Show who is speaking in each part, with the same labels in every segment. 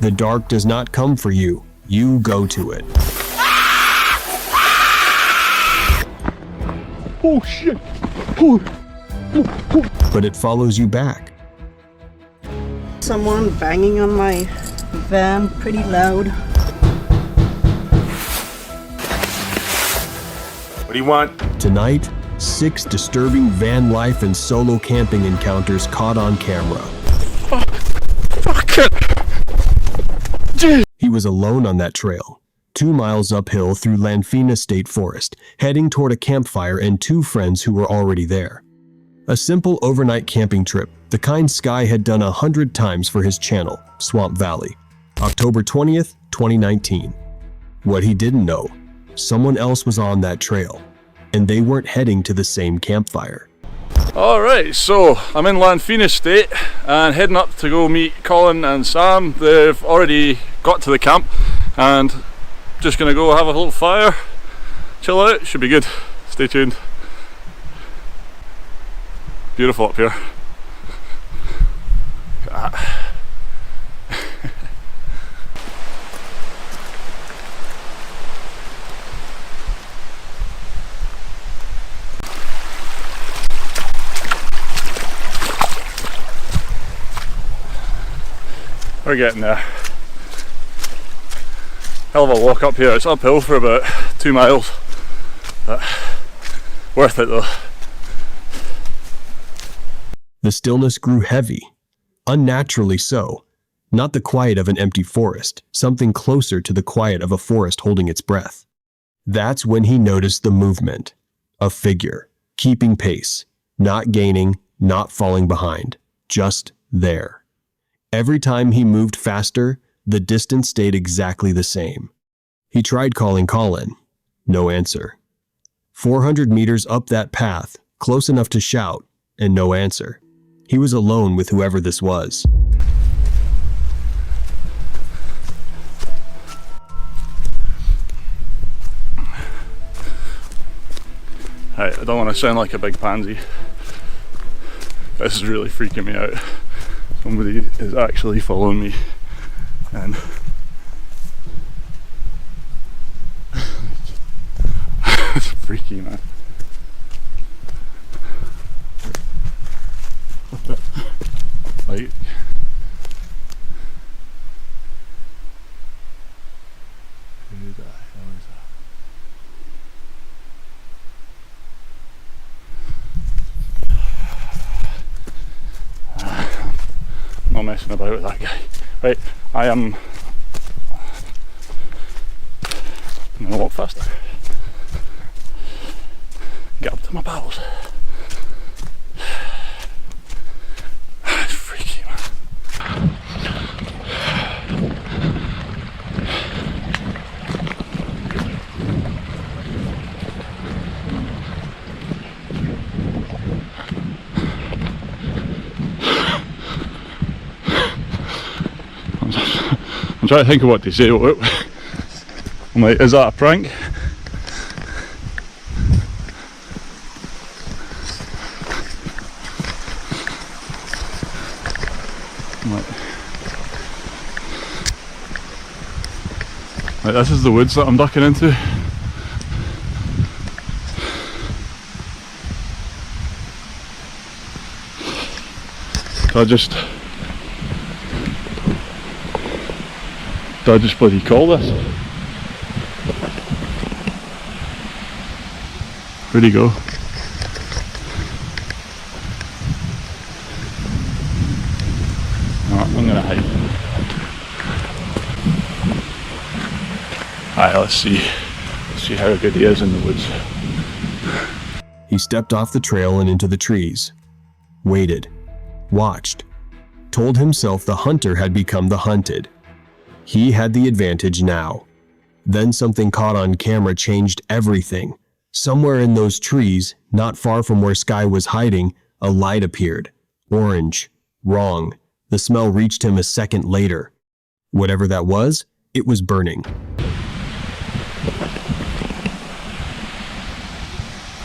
Speaker 1: The dark does not come for you. You go to it.
Speaker 2: Oh shit! Oh.
Speaker 1: But it follows you back.
Speaker 3: Someone banging on my van pretty loud.
Speaker 2: What do you want?
Speaker 1: Tonight, 6 disturbing van life and solo camping encounters caught on camera.
Speaker 2: Fuck it! Jeez.
Speaker 1: He was alone on that trail, 2 miles uphill through Lanfina State Forest, heading toward a campfire and 2 friends who were already there. A simple overnight camping trip, the kind Sky had done 100 times for his channel, Swamp Valley. October 20th, 2019. What he didn't know, someone else was on that trail, and they weren't heading to the same campfire.
Speaker 2: Alright, so I'm in Lanfina State and heading up to go meet Colin and Sam. They've already got to the camp and just gonna go have a little fire, chill out, should be good. Stay tuned. Beautiful up here. Look at that. We're getting there. Hell of a walk up here. It's uphill for about 2 miles, but worth it though.
Speaker 1: The stillness grew heavy, unnaturally so. Not the quiet of an empty forest, something closer to the quiet of a forest holding its breath. That's when he noticed the movement. A figure, keeping pace, not gaining, not falling behind, just there. Every time he moved faster, the distance stayed exactly the same. He tried calling Colin. No answer. 400 meters up that path, close enough to shout, and no answer. He was alone with whoever this was.
Speaker 2: I don't want to sound like a big pansy. This is really freaking me out. Somebody is actually following me, and it's freaky, man. Like, who the hell is that? Not messing about with that guy. Right, I'm gonna walk faster. Get up to my pals. It's freaky, man. I'm trying to think of what to say. I'm like, is that a prank? Like, this is the woods that I'm ducking into. So do I just bloody call this? Where'd he go? I'm gonna hide. Alright, let's see how good he is in the woods.
Speaker 1: He stepped off the trail and into the trees. Waited. Watched. Told himself the hunter had become the hunted. He had the advantage now. Then something caught on camera changed everything. Somewhere in those trees, not far from where Sky was hiding, a light appeared. Orange. Wrong. The smell reached him a second later. Whatever that was, it was burning.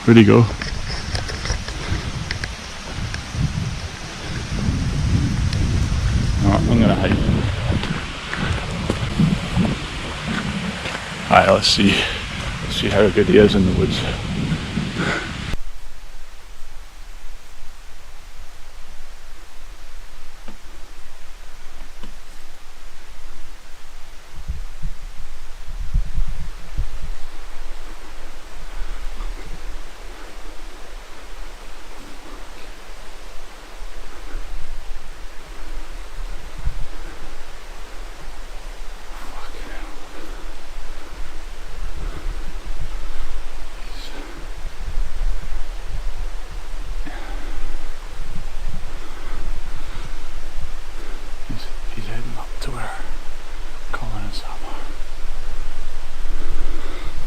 Speaker 2: Where'd he go? I'm gonna hide. Alright, let's see how good he is in the woods. He's heading up to where Colin and Sam are.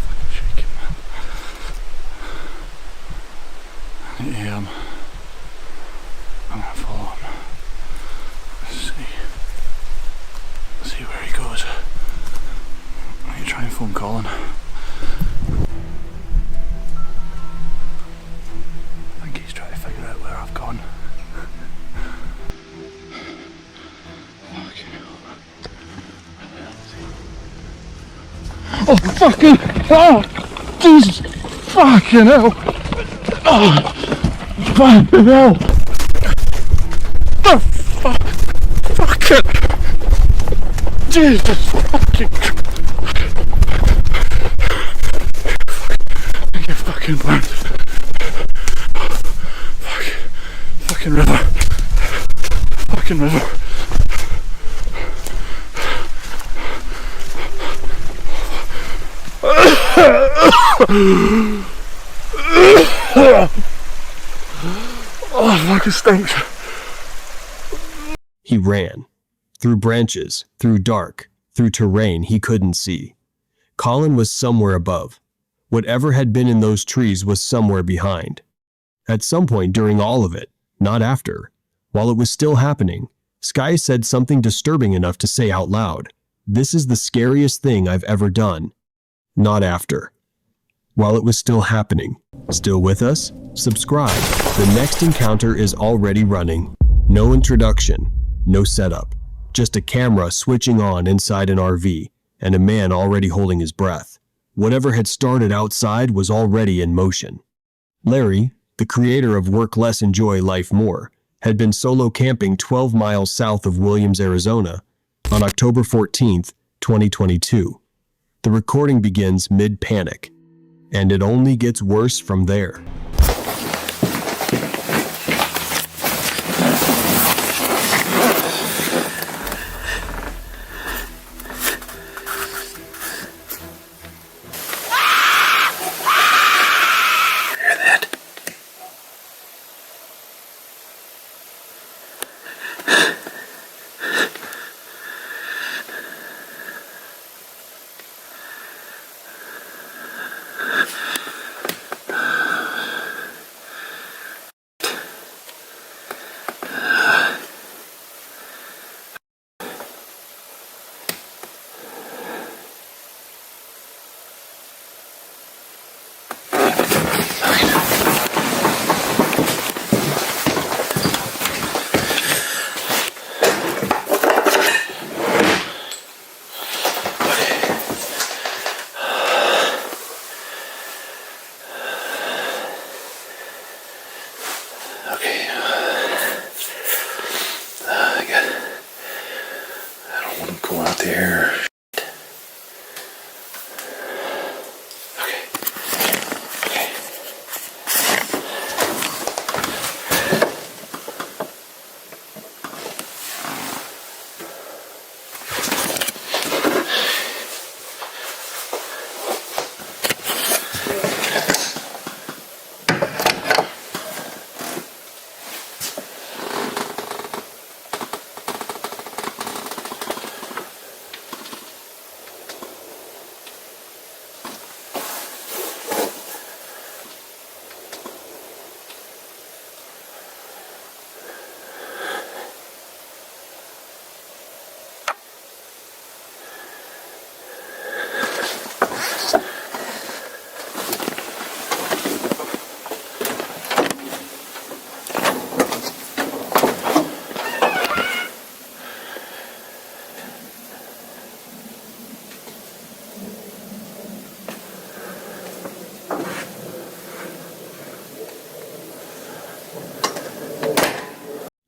Speaker 2: Fucking shaking, man. Yeah, I'm gonna follow him. See where he goes. I'm gonna try and phone Colin. I think he's trying to figure out where I've gone. Oh fucking hell! Jesus fucking hell! Oh fucking hell! The fuck! Fucking Jesus fucking! I get fucking burned. Fucking river. Fucking river. Oh, fucking stinks.
Speaker 1: He ran. Through branches, through dark, through terrain he couldn't see. Colin was somewhere above. Whatever had been in those trees was somewhere behind. At some point during all of it, not after, while it was still happening, Sky said something disturbing enough to say out loud, "This is the scariest thing I've ever done." Not after. While it was still happening. Still with us? Subscribe. The next encounter is already running. No introduction, no setup. Just a camera switching on inside an RV, and a man already holding his breath. Whatever had started outside was already in motion. Larry, the creator of Work Less, Enjoy Life More, had been solo camping 12 miles south of Williams, Arizona, on October 14th, 2022. The recording begins mid-panic, and it only gets worse from there.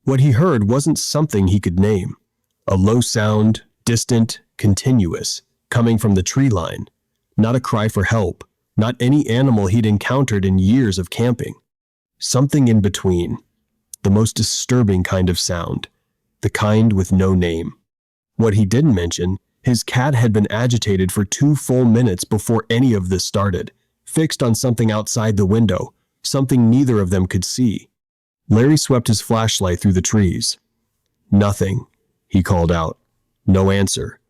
Speaker 1: What he heard wasn't something he could name. A low sound, distant, continuous, coming from the tree line. Not a cry for help, not any animal he'd encountered in years of camping. Something in between. The most disturbing kind of sound. The kind with no name. What he didn't mention, his cat had been agitated for 2 full minutes before any of this started, fixed on something outside the window, something neither of them could see. Larry swept his flashlight through the trees. "Nothing," he called out. No answer.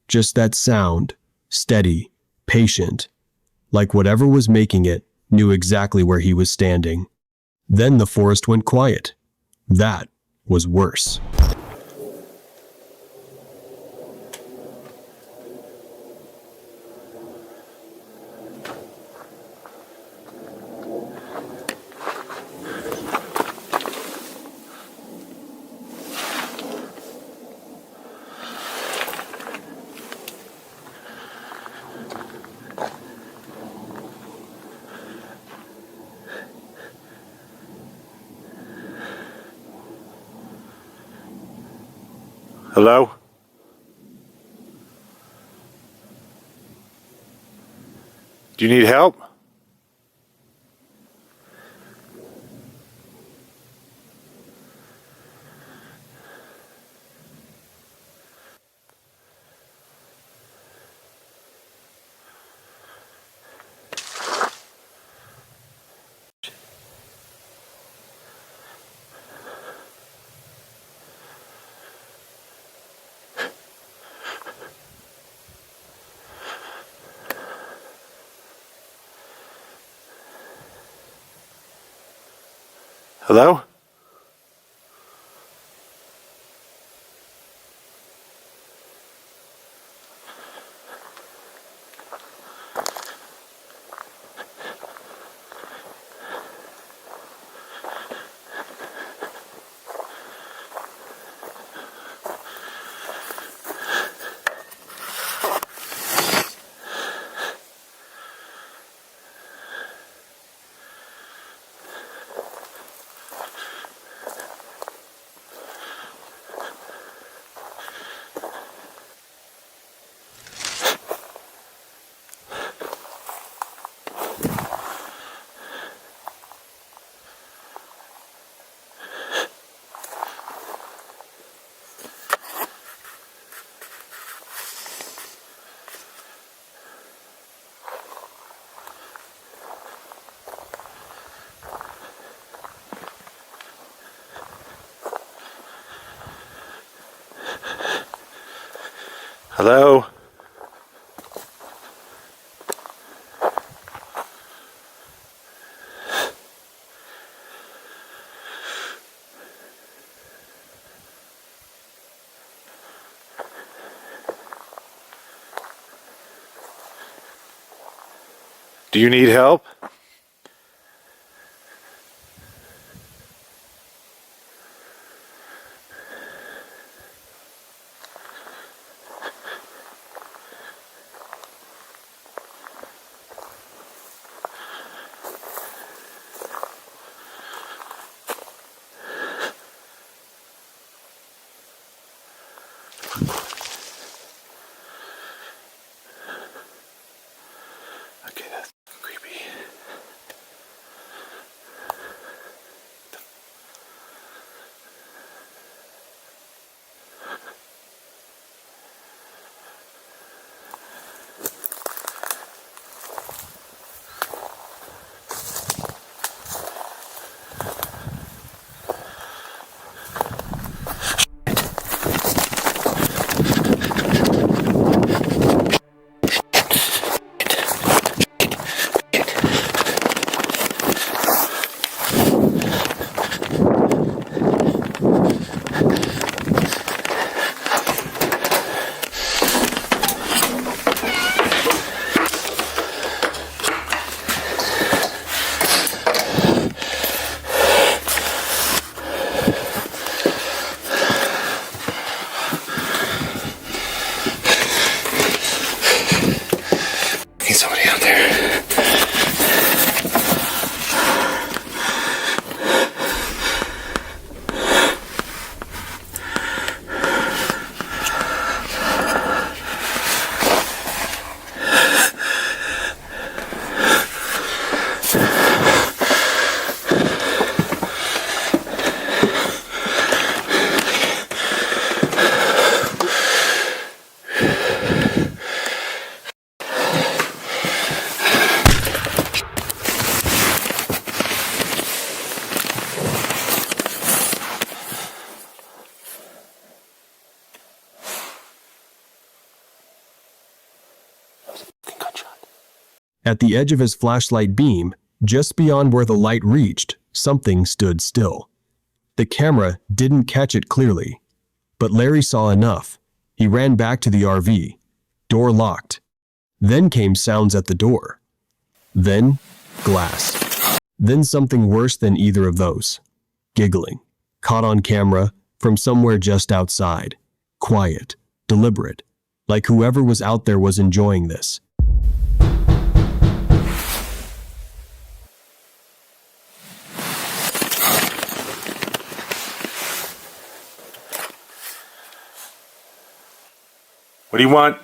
Speaker 1: Just that sound, steady, patient, like whatever was making it knew exactly where he was standing. Then the forest went quiet. That was worse.
Speaker 4: Hello? Do you need help? Hello? Hello? Do you need help? Okay, that's creepy.
Speaker 1: At the edge of his flashlight beam, just beyond where the light reached, something stood still. The camera didn't catch it clearly, but Larry saw enough. He ran back to the RV. Door locked. Then came sounds at the door. Then, glass. Then something worse than either of those. Giggling. Caught on camera from somewhere just outside. Quiet. Deliberate. Like whoever was out there was enjoying this.
Speaker 4: What do you want?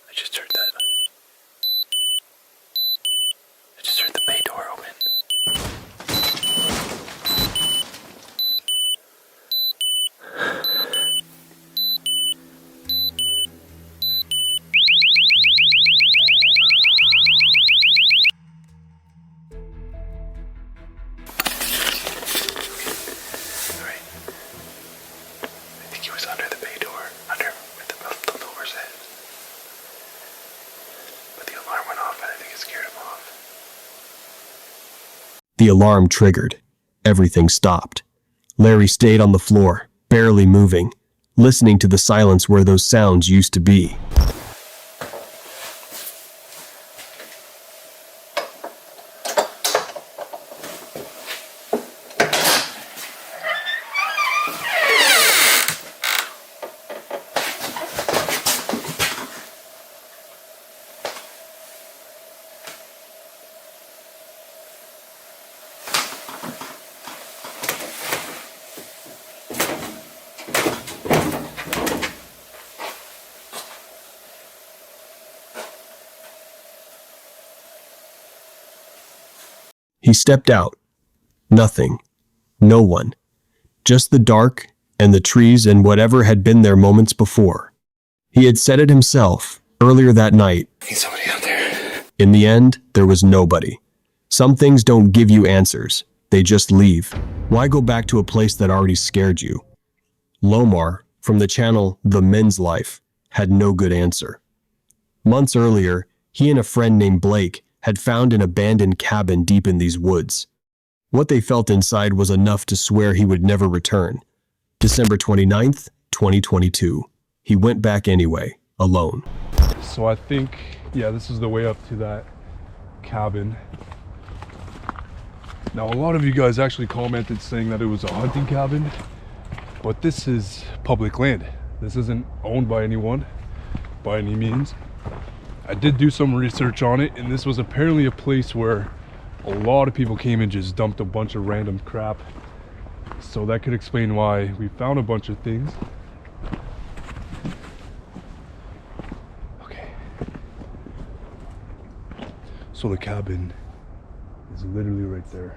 Speaker 4: I just heard that. I just heard the bay door open. Alright. I think he was under the bay door. Under where the doors at. But the alarm went off and I think it scared him off.
Speaker 1: The alarm triggered. Everything stopped. Larry stayed on the floor, barely moving, listening to the silence where those sounds used to be. He stepped out. Nothing. No one. Just the dark and the trees and whatever had been there moments before. He had said it himself earlier that night.
Speaker 4: Need somebody out there.
Speaker 1: In the end, there was nobody. Some things don't give you answers. They just leave. Why go back to a place that already scared you? Lomar, from the channel The Men's Life, had no good answer. Months earlier, he and a friend named Blake had found an abandoned cabin deep in these woods. What they felt inside was enough to swear he would never return. December 29th, 2022. He went back anyway, alone.
Speaker 5: So I think, yeah, this is the way up to that cabin. Now, a lot of you guys actually commented saying that it was a hunting cabin, but this is public land. This isn't owned by anyone, by any means. I did do some research on it, and this was apparently a place where a lot of people came and just dumped a bunch of random crap. So that could explain why we found a bunch of things. Okay. So the cabin is literally right there.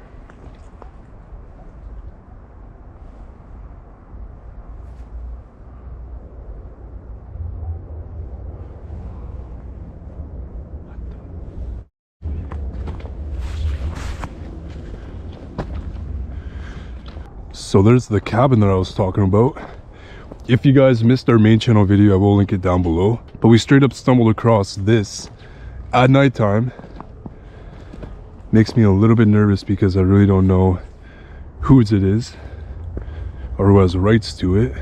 Speaker 5: So there's the cabin that I was talking about. If you guys missed our main channel video, I will link it down below. But we straight up stumbled across this at nighttime. Makes me a little bit nervous because I really don't know whose it is or who has rights to it.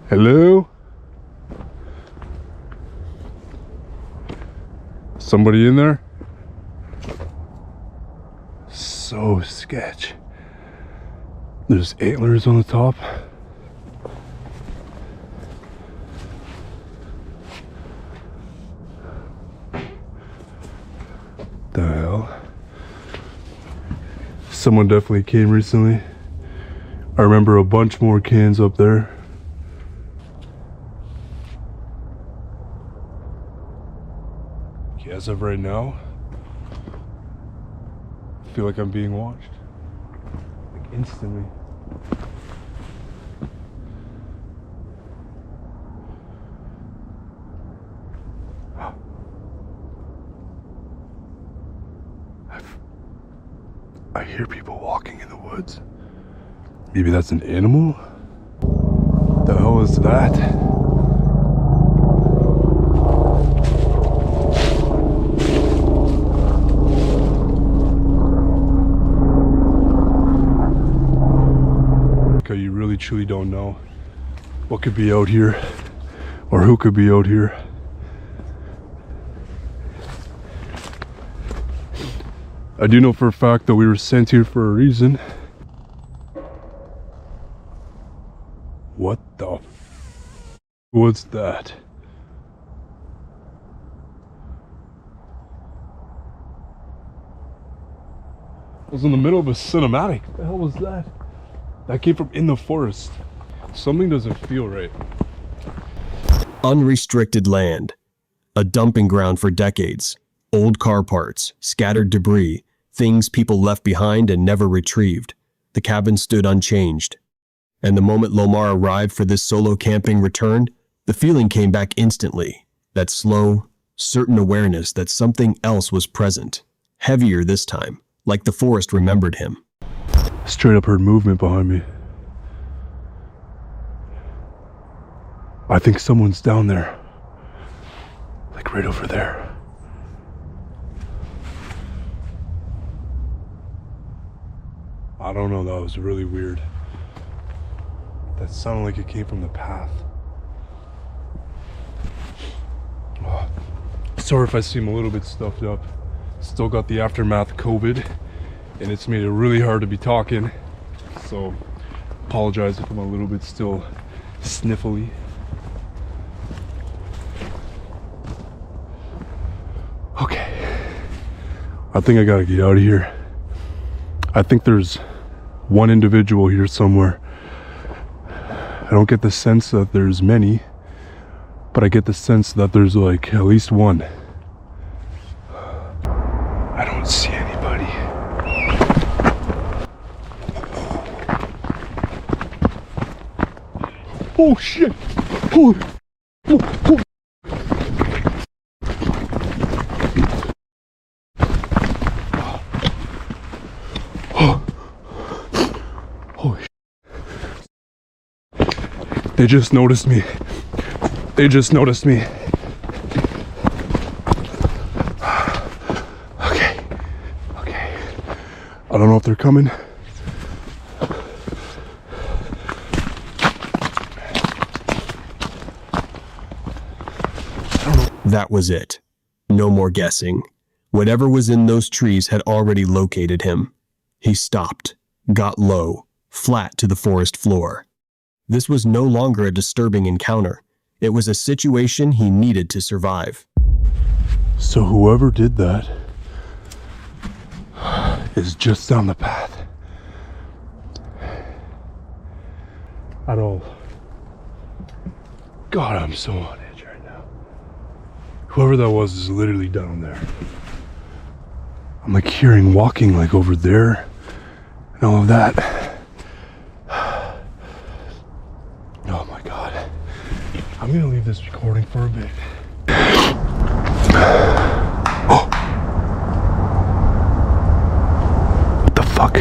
Speaker 5: Hello? Somebody in there? So sketch. There's antlers on the top. Someone definitely came recently. I remember a bunch more cans up there. Okay, as of right now, I feel like I'm being watched. Like instantly. I hear people walking in the woods. Maybe that's an animal? The hell is that? Okay, you really truly don't know what could be out here or who could be out here. I do know for a fact that we were sent here for a reason. What the f was that? I was in the middle of a cinematic. What the hell was that? That came from in the forest. Something doesn't feel right.
Speaker 1: Unrestricted land. A dumping ground for decades. Old car parts, scattered debris, things people left behind and never retrieved. The cabin stood unchanged. And the moment Lomar arrived for this solo camping return, the feeling came back instantly. That slow, certain awareness that something else was present. Heavier this time, like the forest remembered him.
Speaker 5: Straight up heard movement behind me. I think someone's down there. Like right over there. I don't know, that was really weird. That sounded like it came from the path. Oh, sorry if I seem a little bit stuffed up. Still got the aftermath COVID, and it's made it really hard to be talking. So, apologize if I'm a little bit still sniffly. Okay. I think I gotta get out of here. I think there's one individual here somewhere. I don't get the sense that there's many, but I get the sense that there's like at least one. I don't see anybody. Oh shit! Oh. They just noticed me. They just noticed me. Okay. Okay. I don't know if they're coming.
Speaker 1: That was it. No more guessing. Whatever was in those trees had already located him. He stopped, got low, flat to the forest floor. This was no longer a disturbing encounter. It was a situation he needed to survive.
Speaker 5: So whoever did that is just down the path. At all. God, I'm so on edge right now. Whoever that was is literally down there. I'm like hearing walking like over there and all of that. Oh my God. I'm gonna leave this recording for a bit. Oh. What the fuck?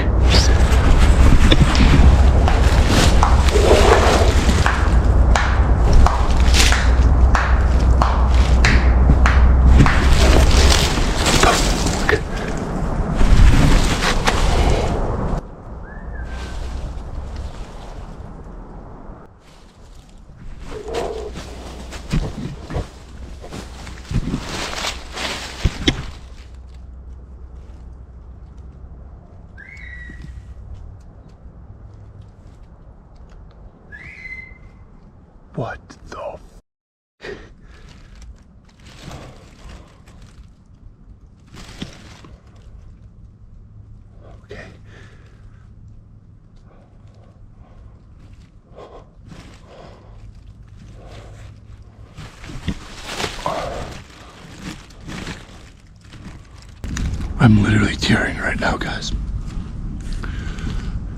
Speaker 5: I'm literally tearing right now, guys.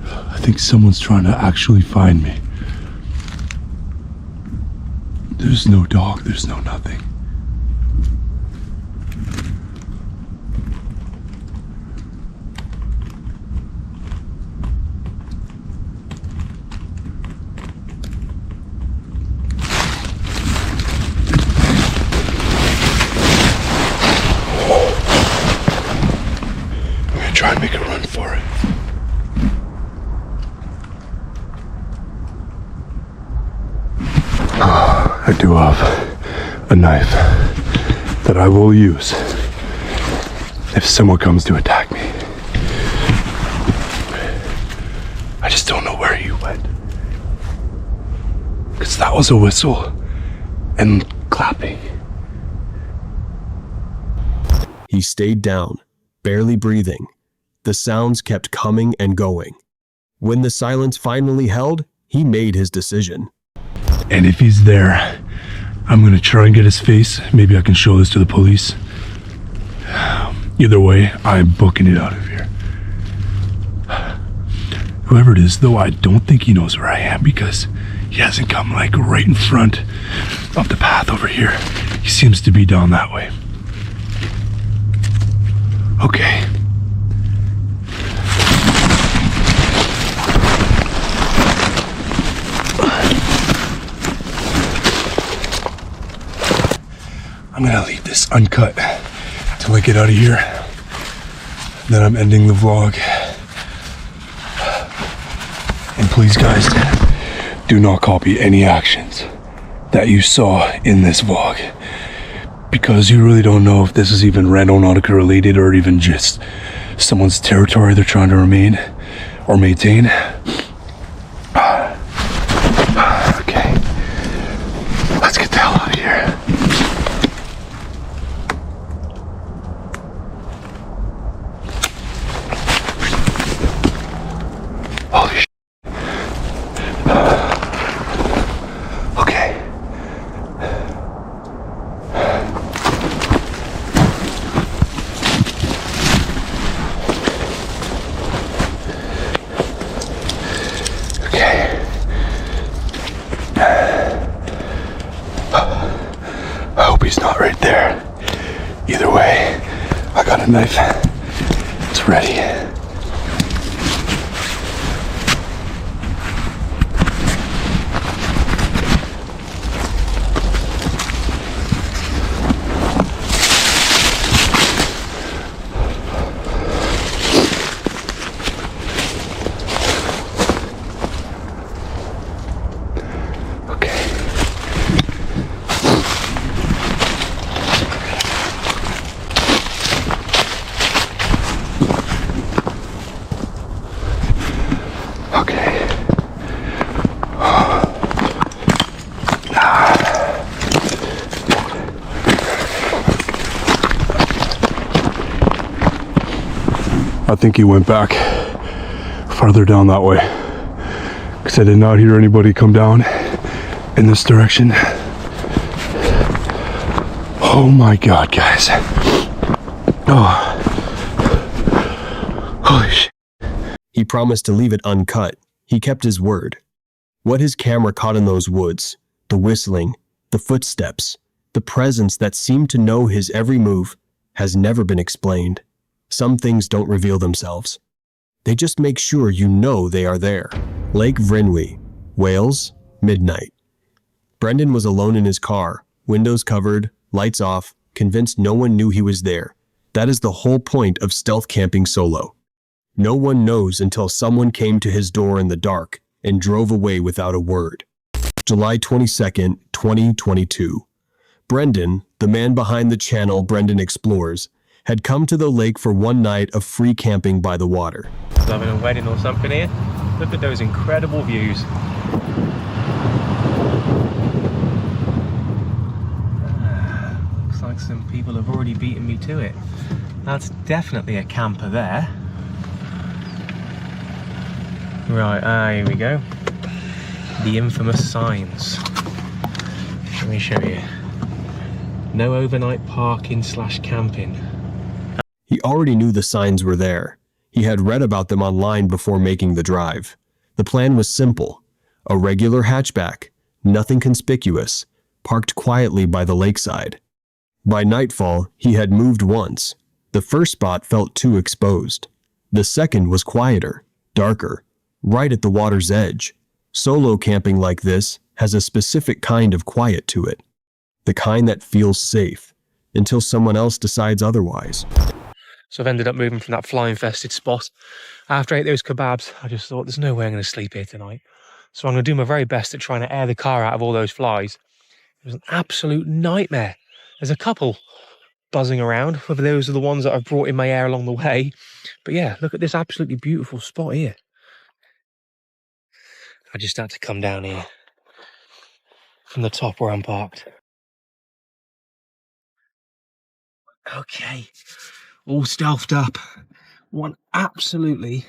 Speaker 5: I think someone's trying to actually find me. There's no dog, there's no nothing. I'm gonna try and make a run for it. I do have a knife that I will use if someone comes to attack me. I just don't know where he went. Because that was a whistle and clapping.
Speaker 1: He stayed down, barely breathing. The sounds kept coming and going. When the silence finally held, he made his decision.
Speaker 5: And if he's there, I'm gonna try and get his face. Maybe I can show this to the police. Either way, I'm booking it out of here. Whoever it is, though, I don't think he knows where I am because he hasn't come like right in front of the path over here. He seems to be down that way. Okay. I'm gonna leave this uncut till I get out of here. Then I'm ending the vlog. And please, guys, do not copy any actions that you saw in this vlog, because you really don't know if this is even Randonautica related or even just someone's territory they're trying to remain or maintain. Okay, let's get the hell out of here. Holy shit. Okay. Okay. I hope he's not right there. Either way, I got a knife. It's ready. I think he went back farther down that way because I did not hear anybody come down in this direction. Oh my God, guys. Oh. Holy shit.
Speaker 1: He promised to leave it uncut. He kept his word. What his camera caught in those woods, the whistling, the footsteps, the presence that seemed to know his every move, has never been explained. Some things don't reveal themselves. They just make sure you know they are there. Lake Vrinwy, Wales, midnight. Brendan was alone in his car, windows covered, lights off, convinced no one knew he was there. That is the whole point of stealth camping solo. No one knows until someone came to his door in the dark and drove away without a word. July 22nd, 2022. Brendan, the man behind the channel Brendan Explores, had come to the lake for one night of free camping by the water.
Speaker 6: Having a wedding or something here. Look at those incredible views. Looks like some people have already beaten me to it. That's definitely a camper there. Right, here we go. The infamous signs. Let me show you. No overnight parking / camping.
Speaker 1: He already knew the signs were there. He had read about them online before making the drive. The plan was simple. A regular hatchback, nothing conspicuous, parked quietly by the lakeside. By nightfall, he had moved once. The first spot felt too exposed. The second was quieter, darker, right at the water's edge. Solo camping like this has a specific kind of quiet to it. The kind that feels safe, until someone else decides otherwise.
Speaker 6: So I've ended up moving from that fly-infested spot. After I ate those kebabs, I just thought, there's no way I'm going to sleep here tonight. So I'm going to do my very best at trying to air the car out of all those flies. It was an absolute nightmare. There's a couple buzzing around, whether those are the ones that I've brought in my air along the way. But yeah, look at this absolutely beautiful spot here. I just had to come down here from the top where I'm parked. Okay, all stealthed up. One absolutely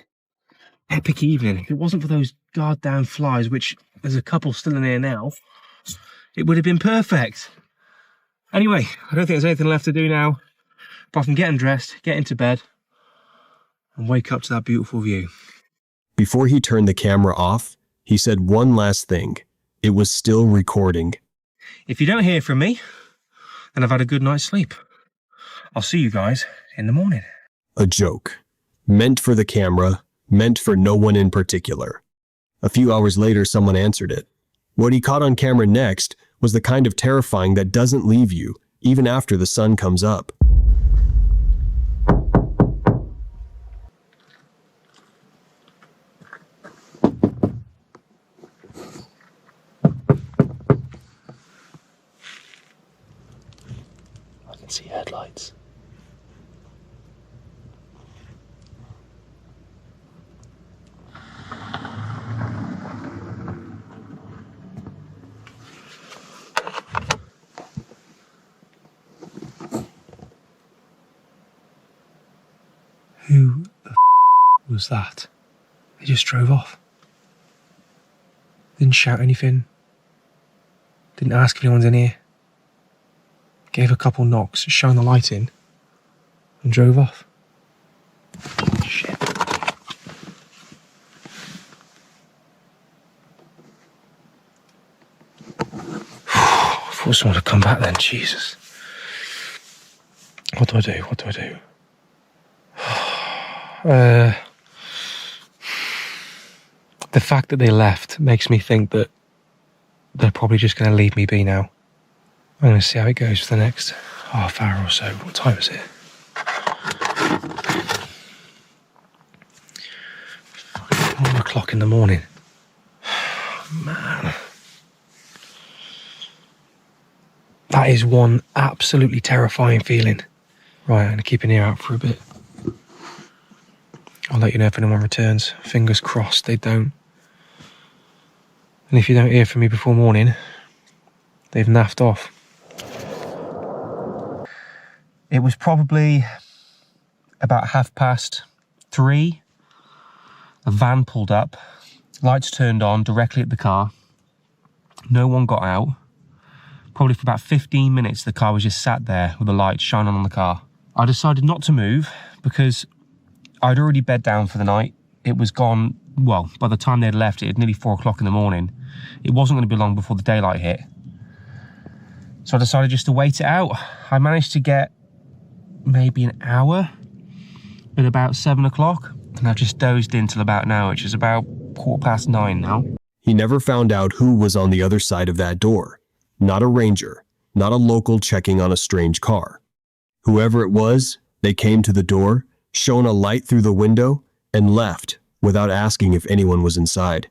Speaker 6: epic evening. If it wasn't for those goddamn flies, which there's a couple still in here now, it would have been perfect. Anyway, I don't think there's anything left to do now, apart from getting dressed, get into bed, and wake up to that beautiful view.
Speaker 1: Before he turned the camera off, he said one last thing. It was still recording.
Speaker 6: If you don't hear from me, then I've had a good night's sleep. I'll see you guys in the morning.
Speaker 1: A joke. Meant for the camera, meant for no one in particular. A few hours later, someone answered it. What he caught on camera next was the kind of terrifying that doesn't leave you, even after the sun comes up.
Speaker 6: I can see headlights. Who the was that? They just drove off. Didn't shout anything. Didn't ask if anyone's in here. Gave a couple knocks, shone the light in, and drove off. Shit. I thought someone would come back then, Jesus. What do I do? What do I do? The fact that they left makes me think that they're probably just going to leave me be now. I'm going to see how it goes for the next half hour or so. What time is it? 1 o'clock in the morning. Man. That is one absolutely terrifying feeling. Right, I'm going to keep an ear out for a bit. I'll let you know if anyone returns. Fingers crossed they don't. And if you don't hear from me before morning, they've naffed off. It was probably about 3:30. A van pulled up, lights turned on directly at the car. No one got out. Probably for about 15 minutes, the car was just sat there with the lights shining on the car. I decided not to move because I'd already bed down for the night. It was gone, well, by the time they'd left, it had nearly 4 o'clock in the morning. It wasn't going to be long before the daylight hit. So I decided just to wait it out. I managed to get maybe an hour at about 7 o'clock. And I've just dozed in till about now, which is about 9:15 now.
Speaker 1: He never found out who was on the other side of that door. Not a ranger, not a local checking on a strange car. Whoever it was, they came to the door, shone a light through the window, and left without asking if anyone was inside.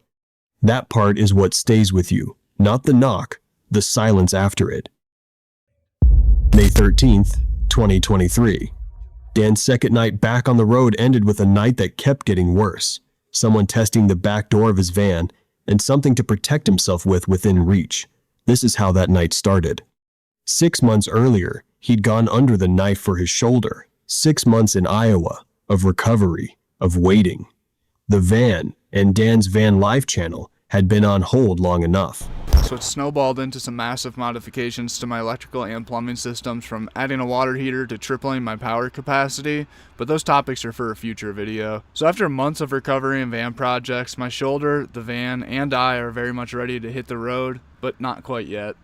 Speaker 1: That part is what stays with you, not the knock, the silence after it. May 13th, 2023. Dan's second night back on the road ended with a night that kept getting worse. Someone testing the back door of his van and something to protect himself with within reach. This is how that night started. 6 months earlier, he'd gone under the knife for his shoulder. 6 months in Iowa of recovery, of waiting. The van and Dan's van live channel had been on hold long enough.
Speaker 7: So it snowballed into some massive modifications to my electrical and plumbing systems, from adding a water heater to tripling my power capacity, but those topics are for a future video. So after months of recovery and van projects, my shoulder, the van, and I are very much ready to hit the road, but not quite yet.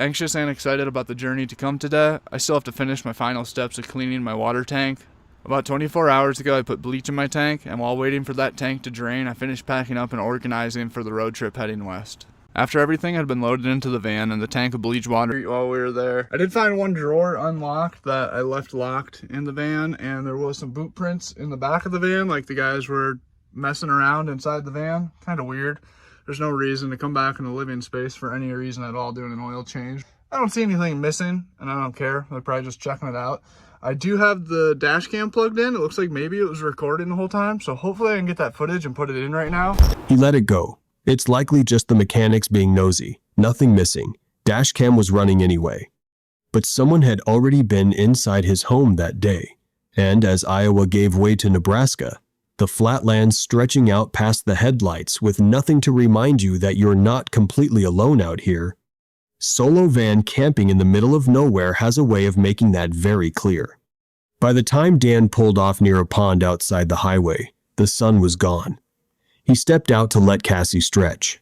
Speaker 7: Anxious and excited about the journey to come today, I still have to finish my final steps of cleaning my water tank. About 24 hours ago, I put bleach in my tank, and while waiting for that tank to drain, I finished packing up and organizing for the road trip heading west. After everything had been loaded into the van and the tank of bleach water while we were there, I did find one drawer unlocked that I left locked in the van, and there was some boot prints in the back of the van, like the guys were messing around inside the van. Kind of weird. There's no reason to come back in the living space for any reason at all doing an oil change. I don't see anything missing, and I don't care. They're probably just checking it out. I do have the dash cam plugged in. It looks like maybe it was recording the whole time, so hopefully I can get that footage and put it in right now.
Speaker 1: He let it go. It's likely just the mechanics being nosy. Nothing missing. Dash cam was running anyway. But someone had already been inside his home that day. And as Iowa gave way to Nebraska, the flatlands stretching out past the headlights with nothing to remind you that you're not completely alone out here, solo van camping in the middle of nowhere has a way of making that very clear. By the time Dan pulled off near a pond outside the highway, the sun was gone. He stepped out to let Cassie stretch.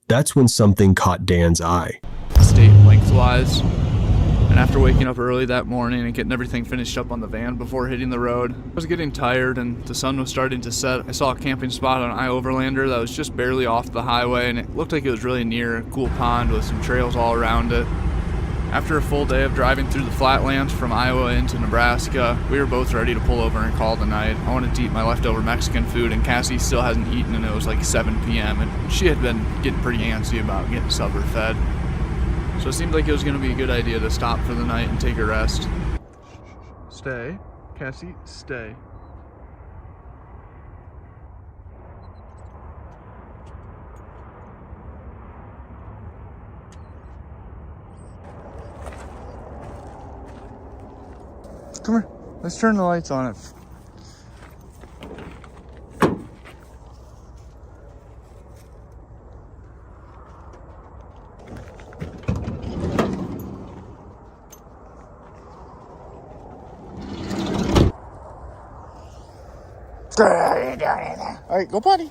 Speaker 1: That's when something caught Dan's eye.
Speaker 7: State lengthwise. And after waking up early that morning and getting everything finished up on the van before hitting the road, I was getting tired and the sun was starting to set. I saw a camping spot on I-Overlander that was just barely off the highway, and it looked like it was really near a cool pond with some trails all around it. After a full day of driving through the flatlands from Iowa into Nebraska, we were both ready to pull over and call it a night. I wanted to eat my leftover Mexican food, and Cassie still hasn't eaten, and it was like 7 p.m. and she had been getting pretty antsy about getting supper fed. So it seemed like it was going to be a good idea to stop for the night and take a rest. Stay. Cassie, stay. Come here. Let's turn the lights on it. All right, go potty.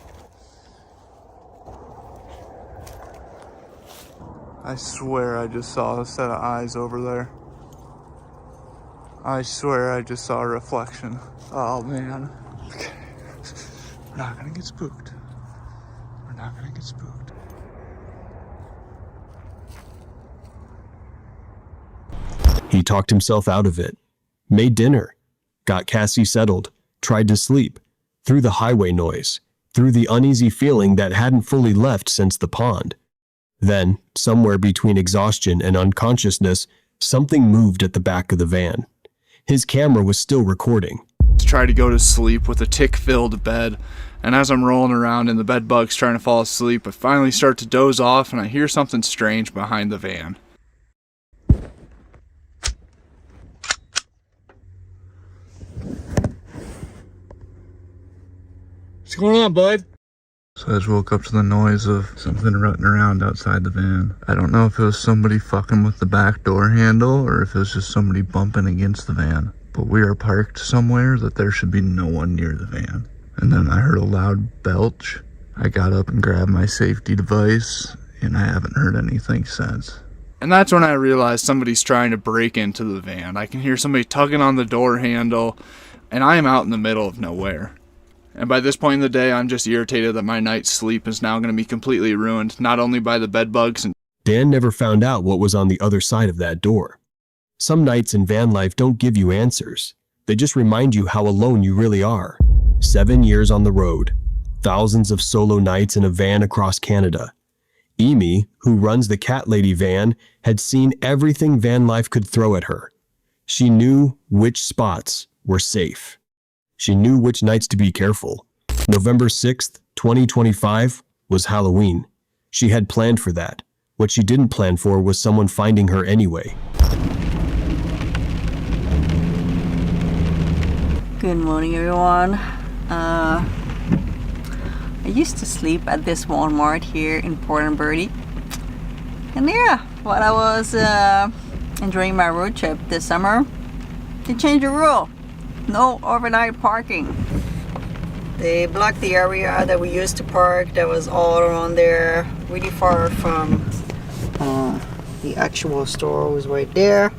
Speaker 7: I swear I just saw a set of eyes over there. I swear I just saw a reflection. Oh man. Okay. We're not gonna get spooked. We're not gonna get spooked.
Speaker 1: He talked himself out of it, made dinner, got Cassie settled, tried to sleep, through the highway noise, through the uneasy feeling that hadn't fully left since the pond. Then, somewhere between exhaustion and unconsciousness, something moved at the back of the van. His camera was still recording.
Speaker 7: Try to go to sleep with a tick-filled bed, and as I'm rolling around in the bed bugs trying to fall asleep, I finally start to doze off and I hear something strange behind the van. What's going on, bud? So I just woke up to the noise of something rutting around outside the van. I don't know if it was somebody fucking with the back door handle or if it was just somebody bumping against the van. But we are parked somewhere that there should be no one near the van. And then I heard a loud belch. I got up and grabbed my safety device, and I haven't heard anything since. And that's when I realized somebody's trying to break into the van. I can hear somebody tugging on the door handle, and I am out in the middle of nowhere. And by this point in the day, I'm just irritated that my night's sleep is now going to be completely ruined, not only by the bed bugs and...
Speaker 1: Dan never found out what was on the other side of that door. Some nights in van life don't give you answers. They just remind you how alone you really are. 7 years on the road, thousands of solo nights in a van across Canada. Amy, who runs the Cat Lady van, had seen everything van life could throw at her. She knew which spots were safe. She knew which nights to be careful. November 6th, 2025 was Halloween. She had planned for that. What she didn't plan for was someone finding her anyway.
Speaker 3: Good morning, everyone. I used to sleep at this Walmart here in Port and Birdie. And yeah, while I was enjoying my road trip this summer, they changed the rule. No overnight parking. They blocked the area that we used to park that was all around there, really far from the actual store was right there.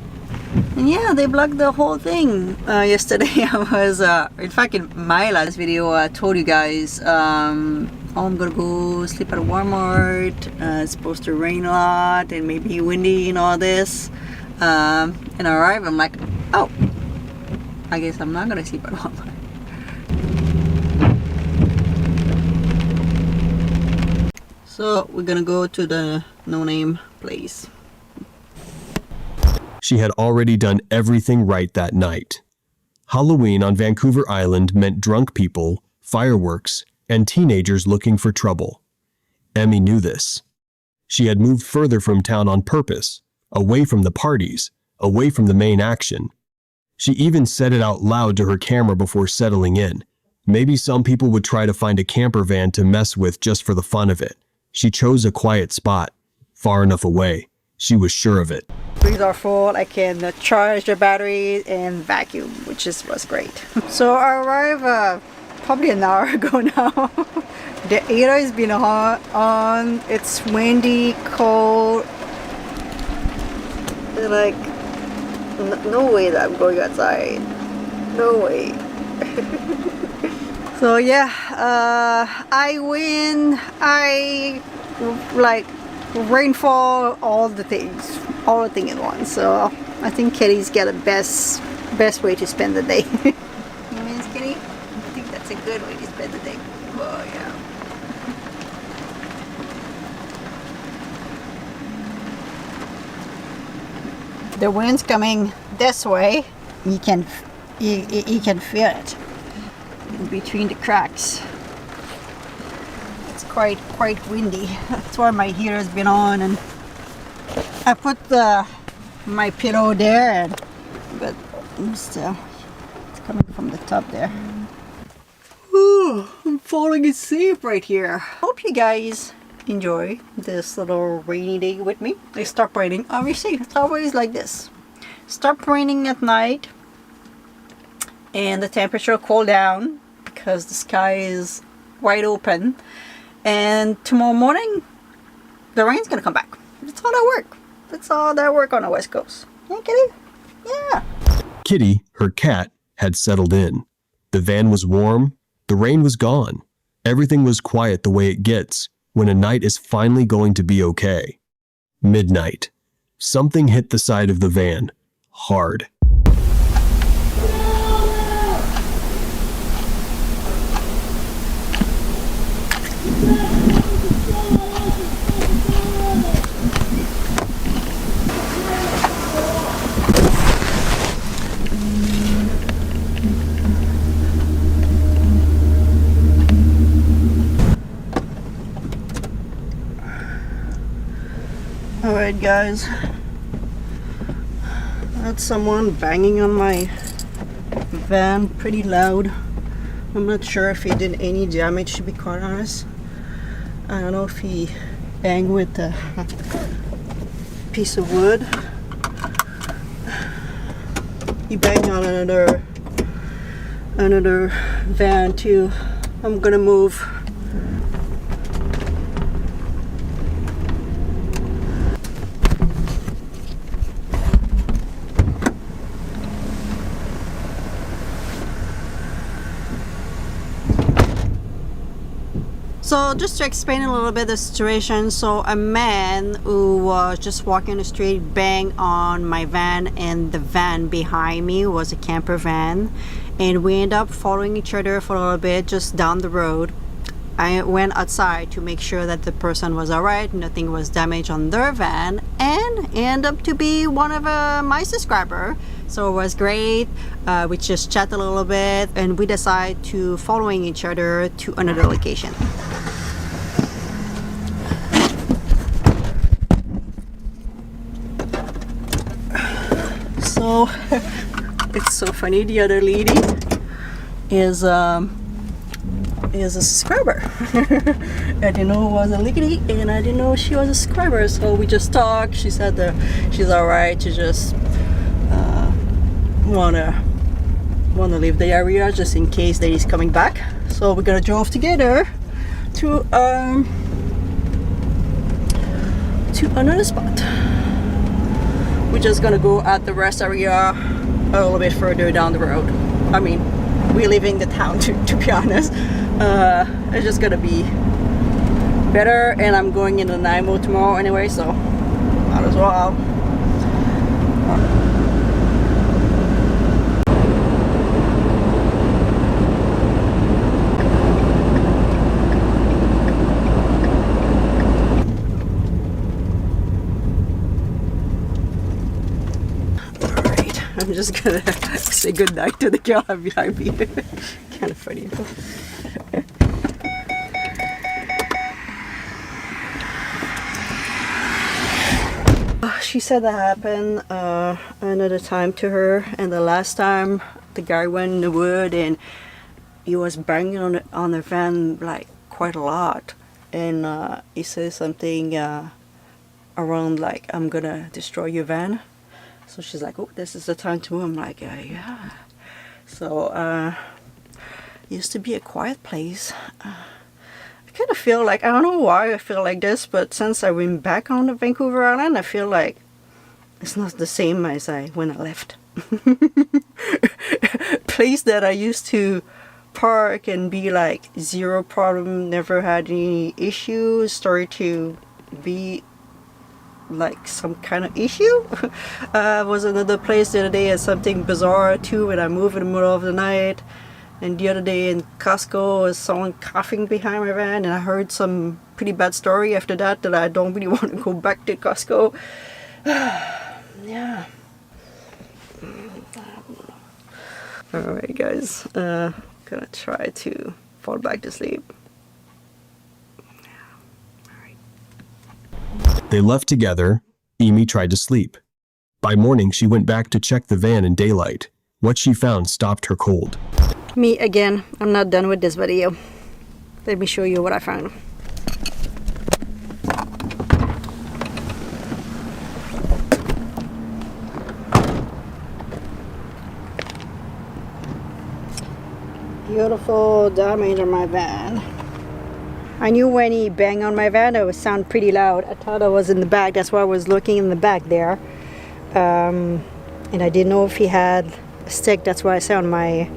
Speaker 3: And yeah, they blocked the whole thing. Yesterday I was, in fact in my last video I told you guys, I'm gonna go sleep at Walmart, it's supposed to rain a lot and maybe windy and all this. And I arrived, I'm like, oh, I guess I'm not gonna sleep at Walmart. So we're gonna go to the no-name place.
Speaker 1: She had already done everything right that night. Halloween on Vancouver Island meant drunk people, fireworks, and teenagers looking for trouble. Emmy knew this. She had moved further from town on purpose, away from the parties, away from the main action. She even said it out loud to her camera before settling in. Maybe some people would try to find a camper van to mess with just for the fun of it. She chose a quiet spot, far enough away. She was sure of it.
Speaker 3: Batteries are full, I can charge the batteries and vacuum, which was great. So I arrived probably an hour ago now. The heater has been on, it's windy, cold. Like, no way that I'm going outside. No way. So yeah, I win, I like rainfall, all the things at once. So I think Kitty's got the best way to spend the day. You mean, Kitty? I think that's a good way to spend the day. Oh yeah. The wind's coming this way. You can feel it in between the cracks. It's quite windy. That's why my heater's been on, and I put my pillow there, but still it's coming from the top there. Ooh, I'm falling asleep right here. Hope you guys enjoy this little rainy day with me. It stopped raining. Obviously, it's always like this. Stopped raining at night, and the temperature cooled down because the sky is wide open. And tomorrow morning, the rain's gonna come back. That's all that work. That's all that work on the West Coast. Yeah, Kitty? Yeah.
Speaker 1: Kitty, her cat, had settled in. The van was warm. The rain was gone. Everything was quiet the way it gets when a night is finally going to be okay. Midnight. Something hit the side of the van. Hard.
Speaker 3: Alright guys, that's someone banging on my van pretty loud. I'm not sure if he did any damage, to be quite honest. I don't know if he banged with a piece of wood. He banged on another van too. I'm gonna move. So just to explain a little bit the situation, so a man who was just walking the street banged on my van, and the van behind me was a camper van, and we ended up following each other for a little bit just down the road. I went outside to make sure that the person was alright, nothing was damaged on their van, and it ended up to be one of my subscribers. So it was great. We just chatted a little bit, and we decided to following each other to another location. So it's so funny, the other lady is is a subscriber. I didn't know it was a lady, and I didn't know she was a subscriber, so we just talked. She said that she's alright, she just wanna leave the area just in case that he's coming back. So we're gonna drive together to another spot. We're just gonna go at the rest area a little bit further down the road. I mean, we're leaving the town to be honest. It's just gonna be better, and I'm going into Nanaimo tomorrow anyway, so might as well. I'm just gonna say goodnight to the girl behind me. Kind of funny. She said that happened another time to her, and the last time the guy went in the wood and he was banging on the van like quite a lot, and he said something around like, "I'm gonna destroy your van." So she's like, "Oh, this is the time to move." I'm like, yeah. So, used to be a quiet place. I kind of feel like, I don't know why I feel like this, but since I went back on the Vancouver Island, I feel like it's not the same as when I left. Place that I used to park and be like zero problem, never had any issues, started to be like some kind of issue. Was another place the other day, as something bizarre too, when I moved in the middle of the night. And the other day in Costco, was someone coughing behind my van, and I heard some pretty bad story after that I don't really want to go back to Costco. Yeah. Alright guys, gonna try to fall back to sleep.
Speaker 1: They left together. Amy tried to sleep. By morning, she went back to check the van in daylight. What she found stopped her cold.
Speaker 3: Me again. I'm not done with this video. Let me show you what I found. Beautiful damage on my van. I knew when he banged on my van it would sound pretty loud. I thought I was in the back, that's why I was looking in the back there. And I didn't know if he had a stick, that's why I said on my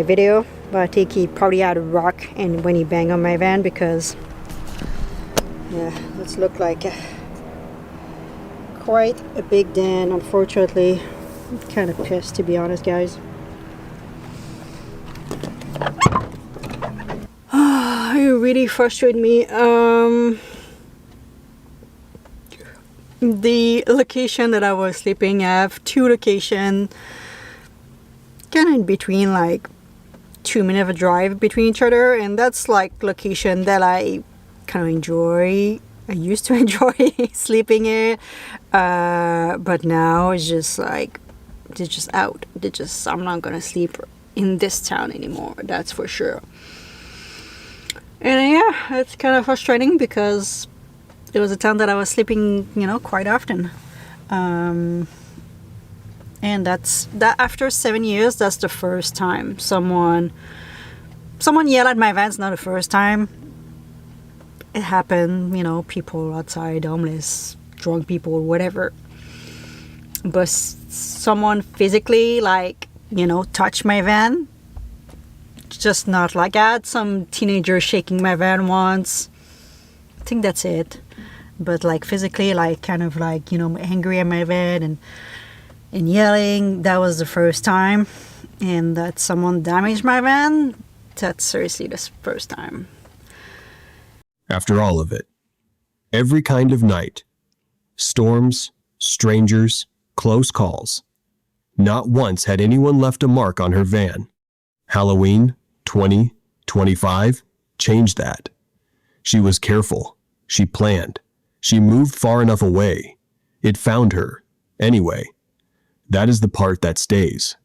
Speaker 3: video. But I think he probably had a rock and when he banged on my van, because yeah, this looked like quite a big dent, unfortunately. I'm kind of pissed, to be honest guys. It really frustrated me. The location that I was sleeping, I have two locations kind of in between, like 2 minutes of a drive between each other, and that's like location that I kind of enjoy. I used to enjoy sleeping in, but now it's just like, they're just out. I'm not gonna sleep in this town anymore, that's for sure. And yeah, it's kind of frustrating because it was a town that I was sleeping, quite often. And that after 7 years, that's the first time someone yelled at my van. It's not the first time. It happened, people outside, homeless, drunk people, whatever. But someone physically, touched my van. Just not like, I had some teenager shaking my van once. I think that's it. But physically, angry at my van and yelling, that was the first time. And that someone damaged my van, that's seriously the first time.
Speaker 1: After all of it, every kind of night, storms, strangers, close calls, not once had anyone left a mark on her van. Halloween 2025 changed that. She was careful. She planned. She moved far enough away. It found her. Anyway, that is the part that stays.